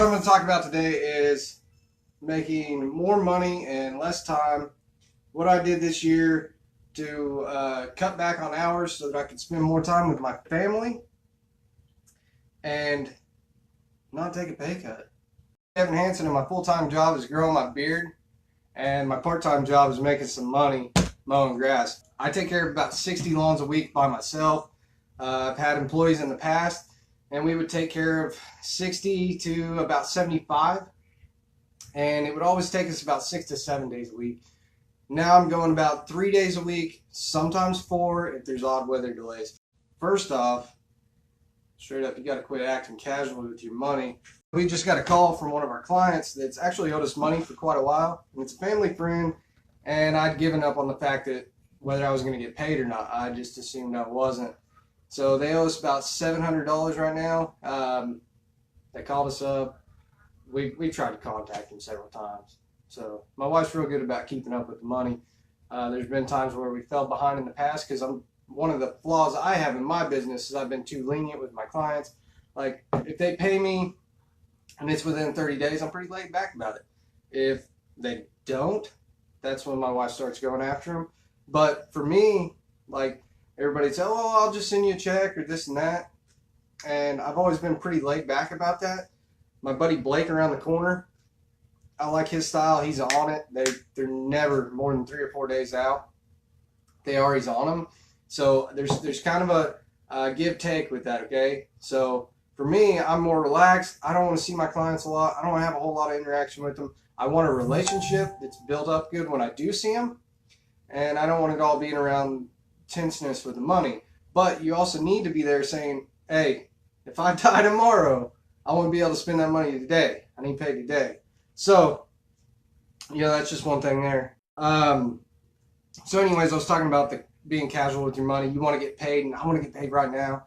What I'm going to talk about today is making more money in less time. What I did this year to cut back on hours so that I could spend more time with my family and not take a pay cut. Kevin Hansen, and my full-time job is growing my beard, and my part-time job is making some money mowing grass. I take care of about 60 lawns a week by myself. I've had employees in the past, and we would take care of 60 to about 75, and it would always take us about 6 to 7 days a week. Now I'm going about 3 days a week, sometimes 4 if there's odd weather delays. First off, straight up, you got to quit acting casual with your money. We just got a call from one of our clients that's actually owed us money for quite a while, and it's a family friend, and I'd given up on the fact that whether I was going to get paid or not. I just assumed I wasn't. So they owe us about $700 right now. They called us up. We tried to contact them several times. So my wife's real good about keeping up with the money. There's been times where we fell behind in the past because one of the flaws I have in my business is I've been too lenient with my clients. Like, if they pay me and it's within 30 days, I'm pretty laid back about it. If they don't, that's when my wife starts going after them. But for me, like, everybody says, oh, I'll just send you a check or this and that. And I've always been pretty laid back about that. My buddy Blake around the corner, I like his style. He's on it. They're never more than 3 or 4 days out. He's on them. So there's kind of a give take with that, okay? So for me, I'm more relaxed. I don't want to see my clients a lot. I don't want to have a whole lot of interaction with them. I want a relationship that's built up good when I do see them. And I don't want it all being around tenseness with the money. But you also need to be there saying, hey, if I die tomorrow, I want to be able to spend that money today. I need paid today. So, yeah, that's just one thing there. So anyways, I was talking about being casual with your money. You want to get paid, and I want to get paid right now.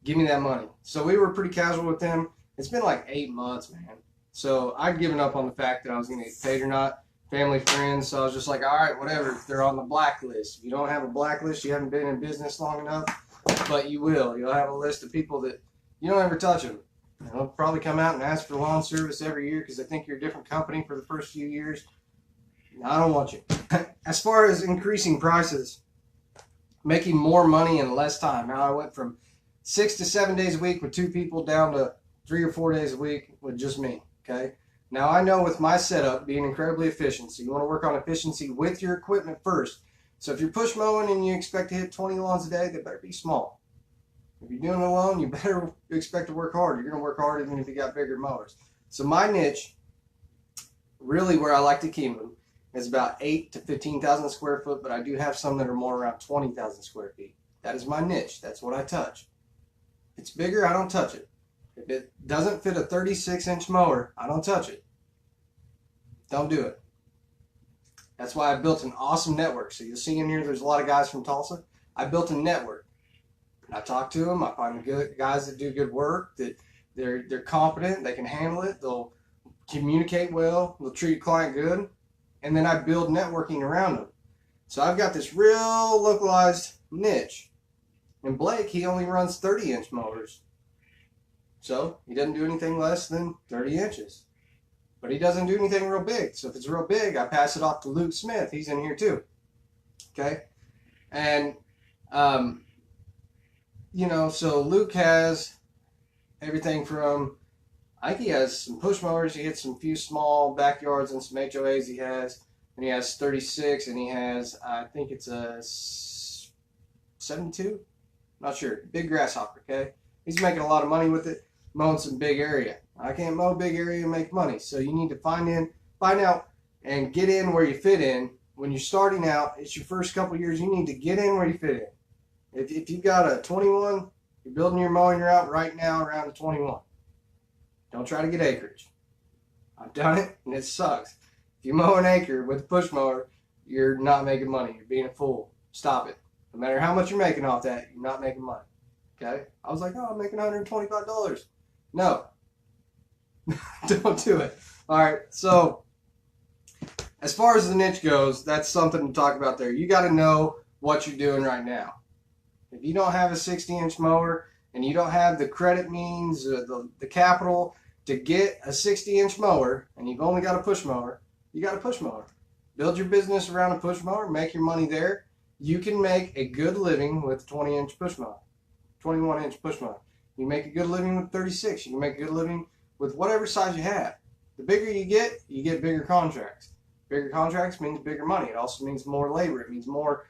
Give me that money. So we were pretty casual with them. It's been like 8 months, man. So I'd given up on the fact that I was going to get paid or not. Family, friends, so I was just like, all right, whatever. They're on the blacklist. If you don't have a blacklist, you haven't been in business long enough, but you will. You'll have a list of people that you don't ever touch them. They'll probably come out and ask for lawn service every year because they think you're a different company for the first few years. No, I don't want you. As far as increasing prices, making more money in less time. Now I went from 6 to 7 days a week with 2 people down to 3 or 4 days a week with just me, okay? Now, I know with my setup being incredibly efficient, so you want to work on efficiency with your equipment first. So if you're push mowing and you expect to hit 20 lawns a day, they better be small. If you're doing it alone, you better expect to work hard. You're going to work hard even if you got bigger mowers. So my niche, really where I like to keep them, is about 8 to 15,000 square foot, but I do have some that are more around 20,000 square feet. That is my niche. That's what I touch. If it's bigger, I don't touch it. If it doesn't fit a 36-inch mower, I don't touch it. Don't do it. That's why I built an awesome network. So you'll see in here, there's a lot of guys from Tulsa. I built a network. I talk to them. I find the good guys that do good work, that they're competent, they can handle it, they'll communicate well, they'll treat a client good, and then I build networking around them. So I've got this real localized niche. And Blake, he only runs 30-inch mowers. So he doesn't do anything less than 30 inches. But he doesn't do anything real big. So if it's real big, I pass it off to Luke Smith. He's in here too. Okay? And, you know, so Luke has everything from, I think he has some push mowers. He hits some few small backyards and some HOAs he has. And he has 36, and he has, I think it's a 72? Not sure. Big grasshopper, okay? He's making a lot of money with it, mowing some big area. I can't mow a big area and make money. So you need to find out and get in where you fit in. When you're starting out, it's your first couple years, you need to get in where you fit in. If you've got a 21, you're building your mowing route right now around the 21. Don't try to get acreage. I've done it, and it sucks. If you mow an acre with a push mower, you're not making money. You're being a fool. Stop it. No matter how much you're making off that, you're not making money. Okay? I was like, oh, I'm making $125. No. Don't do it. All right. So as far as the niche goes, that's something to talk about there. You got to know what you're doing right now. If you don't have a 60-inch mower and you don't have the credit means, the capital, to get a 60-inch mower and you've only got a push mower, you got a push mower. Build your business around a push mower, make your money there. You can make a good living with a 20-inch push mower, 21-inch push mower. You make a good living with 36. You can make a good living with whatever size you have. The bigger you get bigger contracts. Bigger contracts means bigger money. It also means more labor. It means more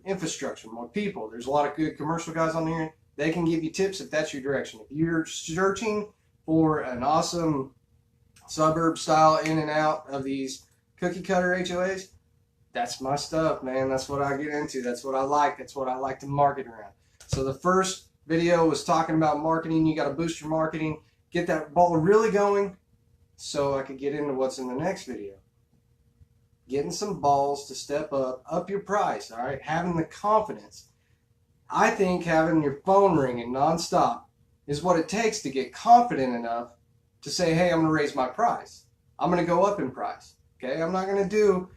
infrastructure, more people. There's a lot of good commercial guys on here. They can give you tips if that's your direction. If you're searching for an awesome suburb style in and out of these cookie cutter HOAs, that's my stuff, man. That's what I get into. That's what I like. That's what I like to market around. So the first video was talking about marketing. You got to boost your marketing, get that ball really going, so I could get into what's in the next video. Getting some balls to step up your price, all right? Having the confidence. I think having your phone ringing nonstop is what it takes to get confident enough to say, hey, I'm going to raise my price. I'm going to go up in price, okay? I'm not going to do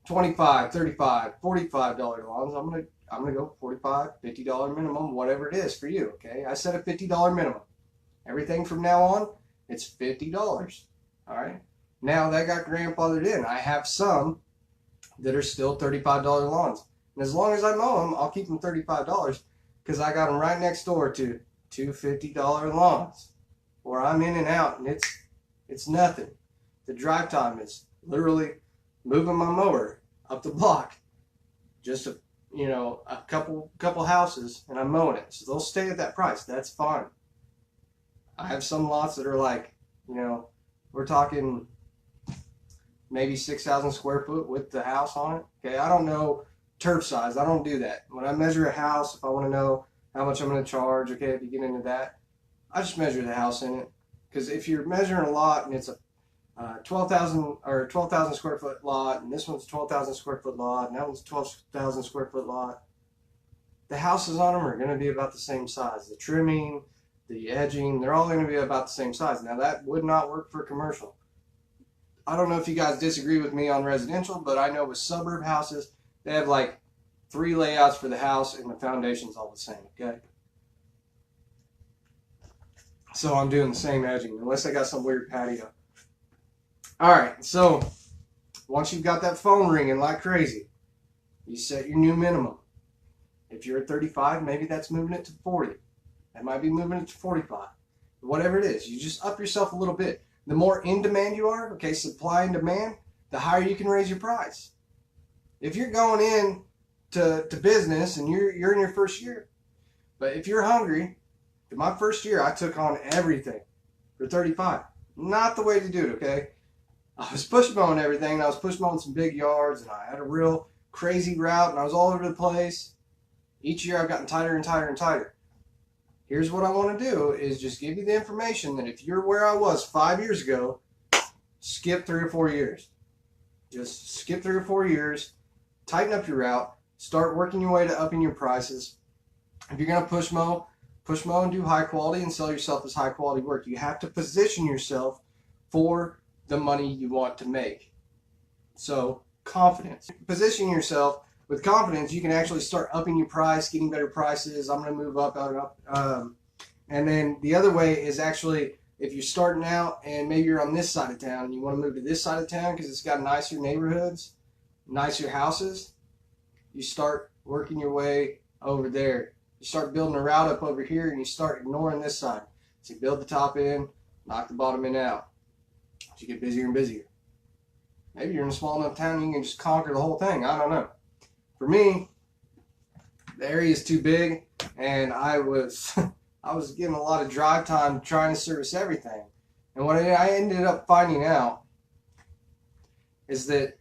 $25, $35, $45 loans. I'm going to go $45, $50 minimum, whatever it is for you, okay? I set a $50 minimum. Everything from now on, it's $50, all right? Now that got grandfathered in. I have some that are still $35 lawns. And as long as I mow them, I'll keep them $35 because I got them right next door to two $50 lawns where I'm in and out, and it's nothing. The drive time is literally moving my mower up the block, just a couple houses, and I'm mowing it. So they'll stay at that price. That's fine. I have some lots that are like, we're talking maybe 6,000 square foot with the house on it. Okay, I don't know turf size. I don't do that. When I measure a house, if I want to know how much I'm going to charge, okay, if you get into that, I just measure the house in it. Because if you're measuring a lot and it's a 12,000 square foot lot, and this one's a 12,000 square foot lot, and that one's a 12,000 square foot lot, the houses on them are going to be about the same size. The trimming, the edging, they're all going to be about the same size. Now that would not work for commercial. I don't know if you guys disagree with me on residential, but I know with suburb houses, they have like 3 layouts for the house and the foundation's all the same, okay? So I'm doing the same edging, unless I got some weird patio. Alright, so once you've got that phone ringing like crazy, you set your new minimum. If you're at 35, maybe that's moving it to 40. That might be moving it to 45. Whatever it is, you just up yourself a little bit. The more in demand you are, okay, supply and demand, the higher you can raise your price. If you're going in to business and you're in your first year, but if you're hungry, in my first year I took on everything for 35. Not the way to do it, okay? I was push mowing everything, and I was push mowing some big yards, and I had a real crazy route, and I was all over the place. Each year I've gotten tighter and tighter and tighter. Here's what I want to do is just give you the information that if you're where I was 5 years ago, skip 3 or 4 years. Just skip 3 or 4 years, tighten up your route, start working your way to upping your prices. If you're going to push mow and do high quality and sell yourself as high quality work. You have to position yourself for the money you want to make. So, confidence. Position yourself with confidence, you can actually start upping your price, getting better prices. I'm going to move up, and then the other way is actually, if you're starting out and maybe you're on this side of town and you want to move to this side of town because it's got nicer neighborhoods, nicer houses, you start working your way over there. You start building a route up over here and you start ignoring this side. So you build the top end, knock the bottom end out. So you get busier and busier. Maybe you're in a small enough town you can just conquer the whole thing. I don't know. For me, the area is too big, and I was getting a lot of drive time trying to service everything. And what I ended up finding out is that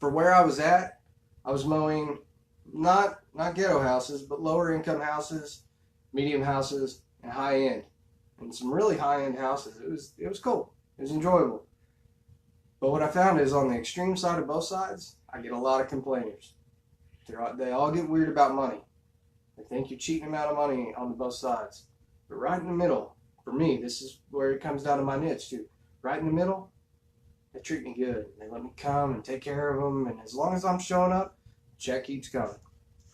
for where I was at, I was mowing not ghetto houses, but lower income houses, medium houses, and high end, and some really high end houses. It was cool. It was enjoyable. But what I found is on the extreme side of both sides, I get a lot of complainers. They all get weird about money. They think you're cheating them out of money on both sides. But right in the middle, for me, this is where it comes down to my niche too. Right in the middle, they treat me good. They let me come and take care of them. And as long as I'm showing up, check keeps coming.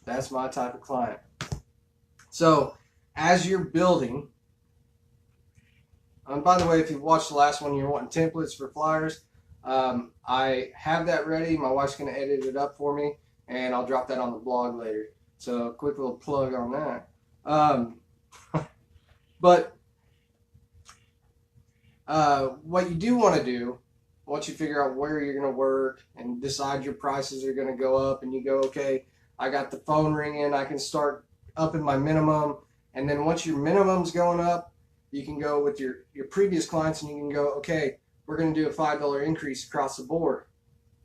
That's my type of client. So as you're building, And by the way, if you watched the last one, you're wanting templates for flyers. I have that ready. My wife's going to edit it up for me, and I'll drop that on the blog later. So, quick little plug on that. But what you do want to do, once you figure out where you're going to work and decide your prices are going to go up, and you go, okay, I got the phone ringing, I can start upping my minimum. And then once your minimum's going up, you can go with your previous clients and you can go, okay, we're going to do a $5 increase across the board.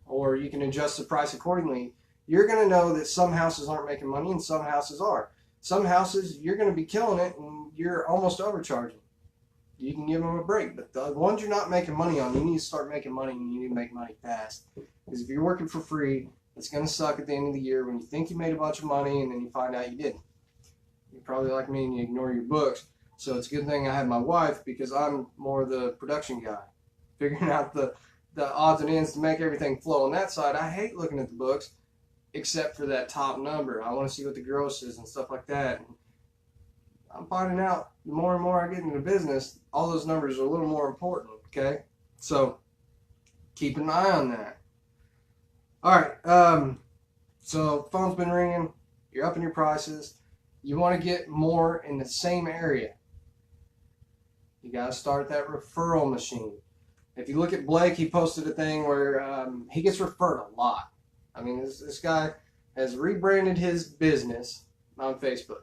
Or you can adjust the price accordingly. You're going to know that some houses aren't making money and some houses are. Some houses, you're going to be killing it and you're almost overcharging. You can give them a break. But the ones you're not making money on, you need to start making money, and you need to make money fast. Because if you're working for free, it's going to suck at the end of the year when you think you made a bunch of money and then you find out you didn't. You're probably like me and you ignore your books. So it's a good thing I have my wife, because I'm more the production guy. Figuring out the odds and ends to make everything flow on that side. I hate looking at the books except for that top number. I want to see what the gross is and stuff like that. And I'm finding out the more and more I get into business, all those numbers are a little more important, okay? So keep an eye on that. All right, so phone's been ringing, you're upping your prices. You want to get more in the same area. You got to start that referral machine. If you look at Blake, he posted a thing where he gets referred a lot. I mean, this guy has rebranded his business on Facebook.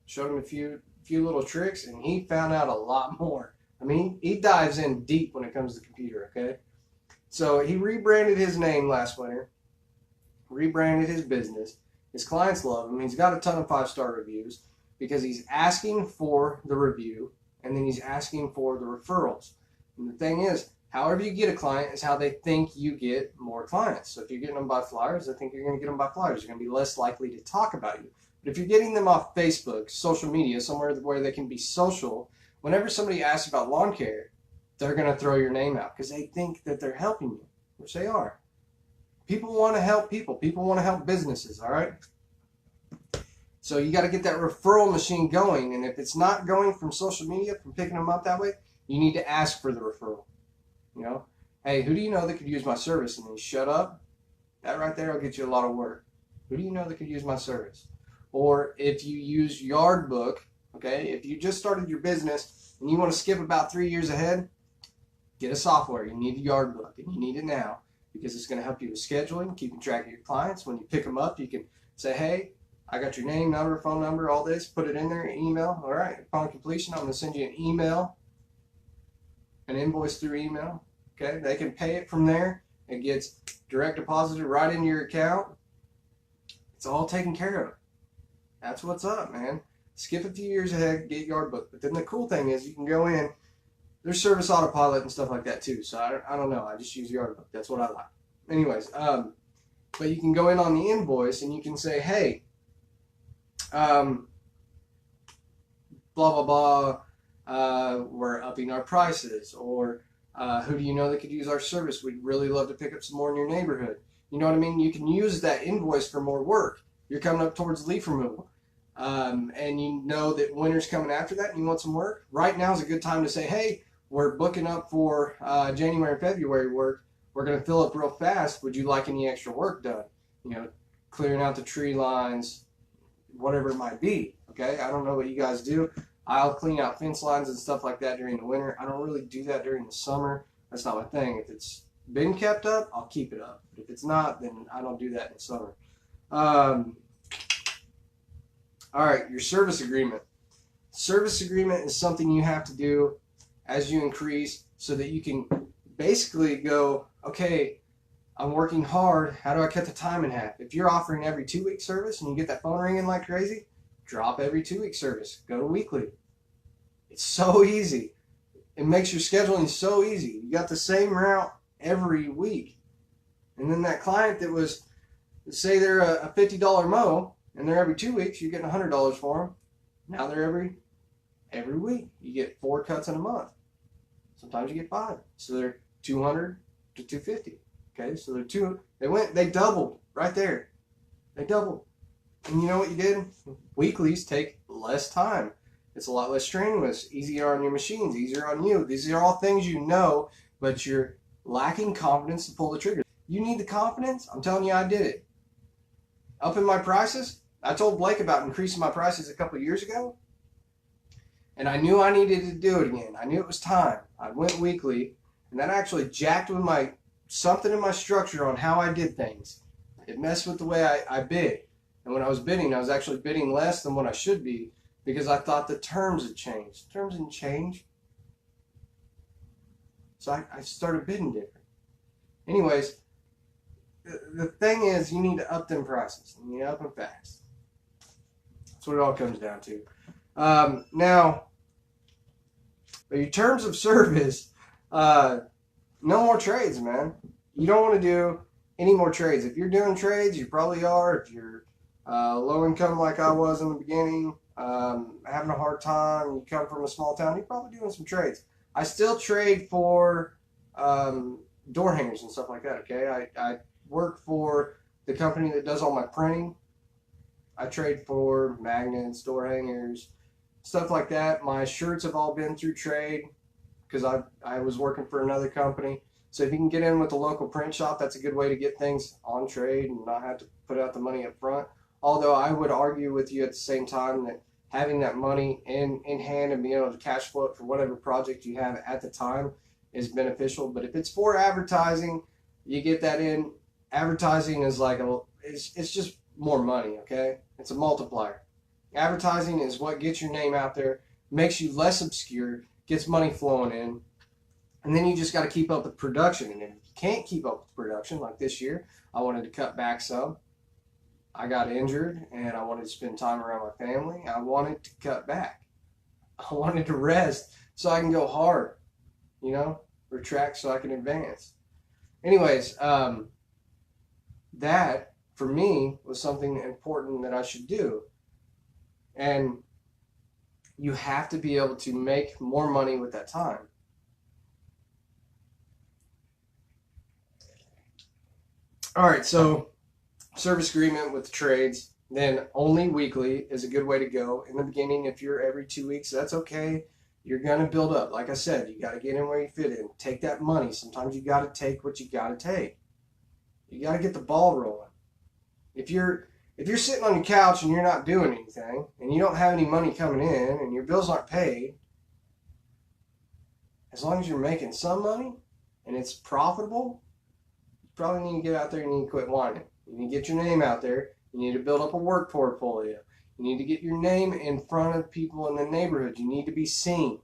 Showed him a few little tricks, and he found out a lot more. I mean, he dives in deep when it comes to the computer, okay? So he rebranded his name last winter, rebranded his business. His clients love him. He's got a ton of 5-star reviews because he's asking for the review, and then he's asking for the referrals. And the thing is, however you get a client is how they think you get more clients. So if you're getting them by flyers, they think you're going to get them by flyers. You're going to be less likely to talk about you. But if you're getting them off Facebook, social media, somewhere where they can be social, whenever somebody asks about lawn care, they're going to throw your name out because they think that they're helping you, which they are. People want to help people. People want to help businesses, all right? So you got to get that referral machine going. And if it's not going from social media, from picking them up that way, you need to ask for the referral. You know, hey, who do you know that could use my service? And then you shut up. That right there will get you a lot of work. Who do you know that could use my service? Or if you use Yardbook, okay, if you just started your business and you want to skip about 3 years ahead, get a software. You need a Yardbook, and you need it now because it's going to help you with scheduling, keeping track of your clients. When you pick them up, you can say, hey, I got your name, number, phone number, all this, put it in there, email. All right, upon completion, I'm going to send you an email, an invoice through email. Okay, they can pay it from there. It gets direct deposited right into your account. It's all taken care of. That's what's up, man. Skip a few years ahead, get Yardbook. But then the cool thing is you can go in. There's service autopilot and stuff like that too. So I don't know. I just use Yardbook. That's what I like. Anyways, but you can go in on the invoice and you can say, hey, blah, blah, blah, we're upping our prices. Or who do you know that could use our service? We'd really love to pick up some more in your neighborhood. You know what I mean? You can use that invoice for more work. You're coming up towards leaf removal. And you know that winter's coming after that and you want some work. Right now is a good time to say, hey, we're booking up for January and February work. We're going to fill up real fast. Would you like any extra work done? You know, clearing out the tree lines, whatever it might be. Okay, I don't know what you guys do. I'll clean out fence lines and stuff like that during the winter. I don't really do that during the summer. That's not my thing. If it's been kept up, I'll keep it up. But if it's not, then I don't do that in the summer. All right, your service agreement. Service agreement is something you have to do as you increase so that you can basically go, okay, I'm working hard. How do I cut the time in half? If you're offering every 2-week service and you get that phone ringing like crazy, drop every 2-week service. Go to weekly. It's so easy. It makes your scheduling so easy. You got the same route every week. And then that client that was, say they're a $50 mow, and they're every 2 weeks, you're getting $100 for them. Now they're every week. You get 4 cuts in a month. Sometimes you get 5. So they're 200 to 250. Okay, so they doubled right there. They doubled. And you know what you did? Weeklies take less time. It's a lot less strenuous, easier on your machines, easier on you. These are all things you know, but you're lacking confidence to pull the trigger. You need the confidence? I'm telling you, I did it. Upping my prices? I told Blake about increasing my prices a couple of years ago, and I knew I needed to do it again. I knew it was time. I went weekly, and that actually jacked with something in my structure on how I did things. It messed with the way I bid. And when I was bidding, I was actually bidding less than what I should be because I thought the terms had changed. Terms didn't change. So I started bidding different. Anyways, the thing is, you need to up them prices. You need to up them fast. That's what it all comes down to. Now, your terms of service, no more trades, man. You don't want to do any more trades. If you're doing trades, you probably are. If you're low income like I was in the beginning, having a hard time, you come from a small town, you're probably doing some trades. I still trade for door hangers and stuff like that, okay? I work for the company that does all my printing. I trade for magnets, door hangers, stuff like that. My shirts have all been through trade because I was working for another company. So if you can get in with a local print shop, that's a good way to get things on trade and not have to put out the money up front. Although I would argue with you at the same time that having that money in hand and being able to cash flow it for whatever project you have at the time is beneficial. But if it's for advertising, you get that in. Advertising is like it's just more money, okay? It's a multiplier. Advertising is what gets your name out there, makes you less obscure, gets money flowing in, and then you just got to keep up with production. And if you can't keep up with production, like this year, I wanted to cut back some. I got injured, and I wanted to spend time around my family. I wanted to cut back. I wanted to rest so I can go hard, you know, retract so I can advance. Anyways, that, for me, was something important that I should do. And you have to be able to make more money with that time. All right, so service agreement with the trades, then only weekly is a good way to go. In the beginning, if you're every 2 weeks, that's okay. You're going to build up. Like I said, you got to get in where you fit in. Take that money. Sometimes you got to take what you got to take. You got to get the ball rolling. If you're sitting on your couch and you're not doing anything, and you don't have any money coming in, and your bills aren't paid, as long as you're making some money and it's profitable, you probably need to get out there and you need to quit whining. You need to get your name out there. You need to build up a work portfolio. You need to get your name in front of people in the neighborhood. You need to be seen.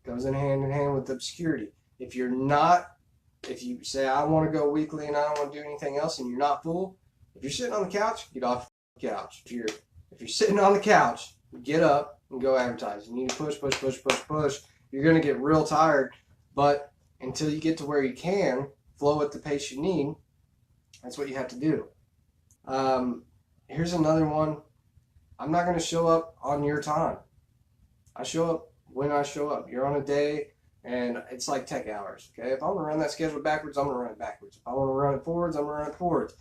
Goes in hand with obscurity. If you say, I want to go weekly and I don't want to do anything else, and you're not full, if you're sitting on the couch, get off the couch. If you're sitting on the couch, get up and go advertise. You need to push. You're going to get real tired, but until you get to where you can flow at the pace you need, that's what you have to do. Here's another one. I'm not going to show up on your time. I show up when I show up. You're on a day, and it's like tech hours. Okay, if I want to run that schedule backwards, I'm going to run it backwards. If I want to run it forwards, I'm going to run it forwards.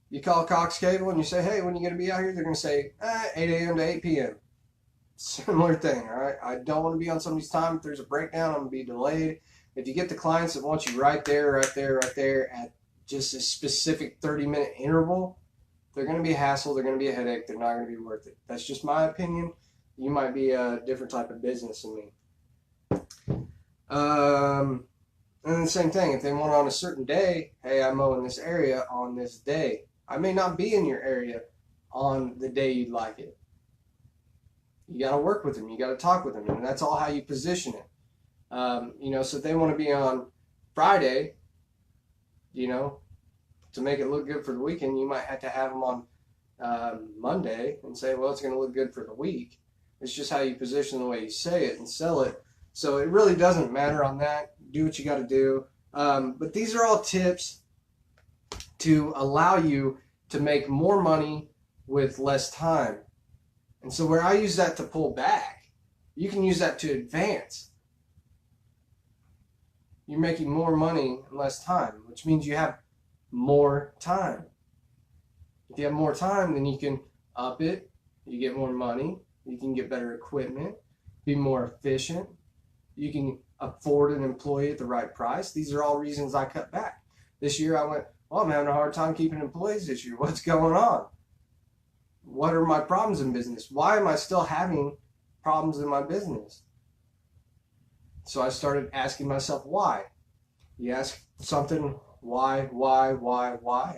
You call Cox Cable and you say, hey, when are you going to be out here? They're going to say 8 a.m. to 8 p.m. Similar thing, all right? I don't want to be on somebody's time. If there's a breakdown, I'm going to be delayed. If you get the clients that want you right there at just a specific 30-minute interval, they're going to be a hassle. They're going to be a headache. They're not going to be worth it. That's just my opinion. You might be a different type of business than me. And then the same thing. If they want on a certain day, hey, I mow in this area on this day. I may not be in your area on the day you'd like it. You got to work with them. You got to talk with them. And that's all how you position it. So if they want to be on Friday, to make it look good for the weekend, you might have to have them on Monday and say, well, it's going to look good for the week. It's just how you position the way you say it and sell it. So it really doesn't matter on that. Do what you got to do. But these are all tips to allow you to make more money with less time. And so where I use that to pull back, you can use that to advance. You're making more money in less time, which means you have more time. If you have more time, then you can up it, you get more money, You can get better equipment, be more efficient. You can afford an employee at the right price. These are all reasons I cut back. This year I went, well, I'm having a hard time keeping employees this year. What's going on? What are my problems in business? Why am I still having problems in my business? So I started asking myself why. You ask something, why?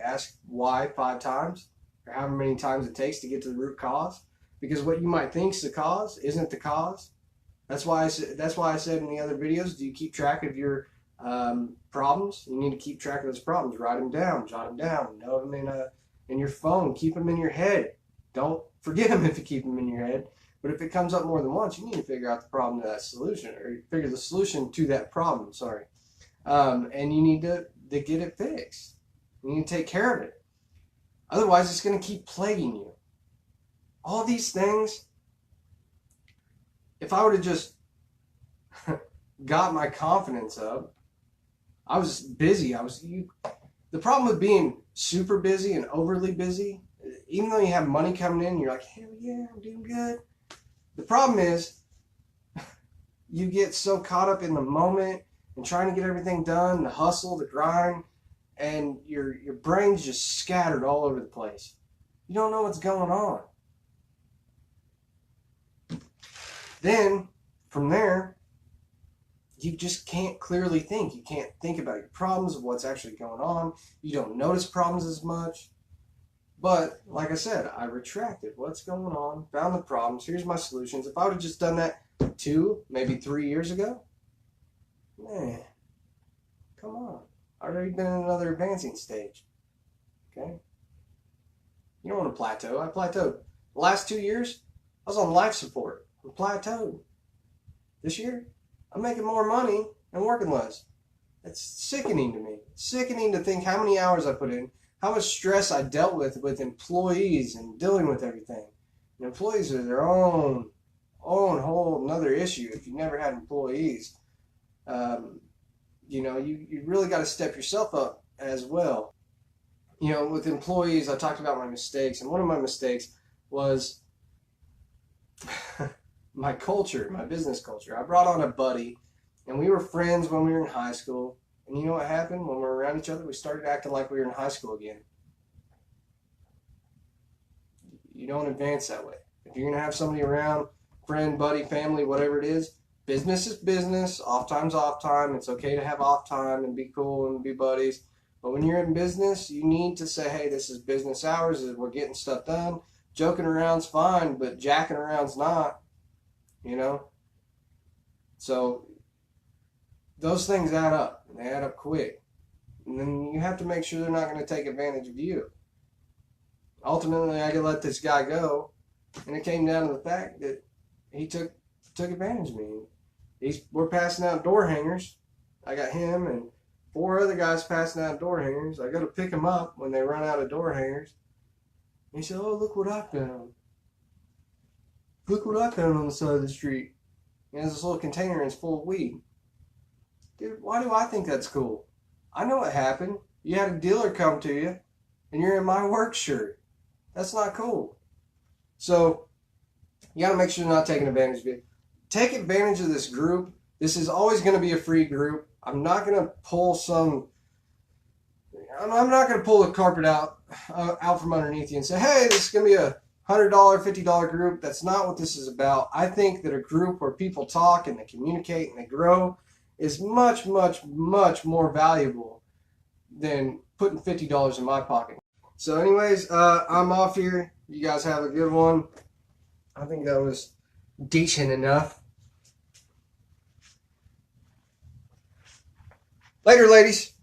Ask why 5 times, or however many times it takes to get to the root cause. Because what you might think is the cause isn't the cause. That's why I said in the other videos, do you keep track of your problems? You need to keep track of those problems. Write them down, jot them down, note them in your phone, keep them in your head. Don't forget them if you keep them in your head. But if it comes up more than once, you need to figure out the problem to that solution, or figure the solution to that problem, sorry. And you need to get it fixed. You need to take care of it. Otherwise, it's going to keep plaguing you. All these things, if I would have just got my confidence up, I was busy. The problem with being super busy and overly busy, even though you have money coming in, you're like, hell yeah, I'm doing good. The problem is you get so caught up in the moment and trying to get everything done, the hustle, the grind, and your brain's just scattered all over the place. You don't know what's going on. Then, from there, you just can't clearly think. You can't think about your problems, what's actually going on. You don't notice problems as much. But, like I said, I retracted what's going on, found the problems, here's my solutions. If I would have just done that 2, maybe 3 years ago, man, come on. I've already been in another advancing stage. Okay? You don't want to plateau. I plateaued. The last 2 years, I was on life support. I plateaued. This year, I'm making more money and working less. It's sickening to me. It's sickening to think how many hours I put in, how much stress I dealt with employees and dealing with everything. And employees are their own whole another issue. If you've never had employees, you really got to step yourself up as well. With employees, I talked about my mistakes, and one of my mistakes was my culture, my business culture. I brought on a buddy, and we were friends when we were in high school. And you know what happened? When we were around each other, we started acting like we were in high school again. You don't advance that way. If you're going to have somebody around, friend, buddy, family, whatever it is, business is business. Off time's off time. It's okay to have off time and be cool and be buddies. But when you're in business, you need to say, hey, this is business hours. We're getting stuff done. Joking around's fine, but jacking around's not. So those things add up. They add up quick. And then you have to make sure they're not going to take advantage of you. Ultimately, I could let this guy go, and it came down to the fact that he took advantage of me. We're passing out door hangers. I got him and 4 other guys passing out door hangers. I go to pick them up when they run out of door hangers. And he said, oh, look what I found. Look what I found on the side of the street. And there's this little container and it's full of weed. Dude, why do I think that's cool? I know what happened. You had a dealer come to you, and you're in my work shirt. That's not cool. So, you got to make sure you're not taking advantage of it. Take advantage of this group. This is always going to be a free group. I'm not going to pull I'm not going to pull the carpet out from underneath you and say, hey, this is going to be a $100, $50 group. That's not what this is about. I think that a group where people talk and they communicate and they grow is much, much, much more valuable than putting $50 in my pocket. So anyways, I'm off here. You guys have a good one. I think that was decent enough. Later, ladies.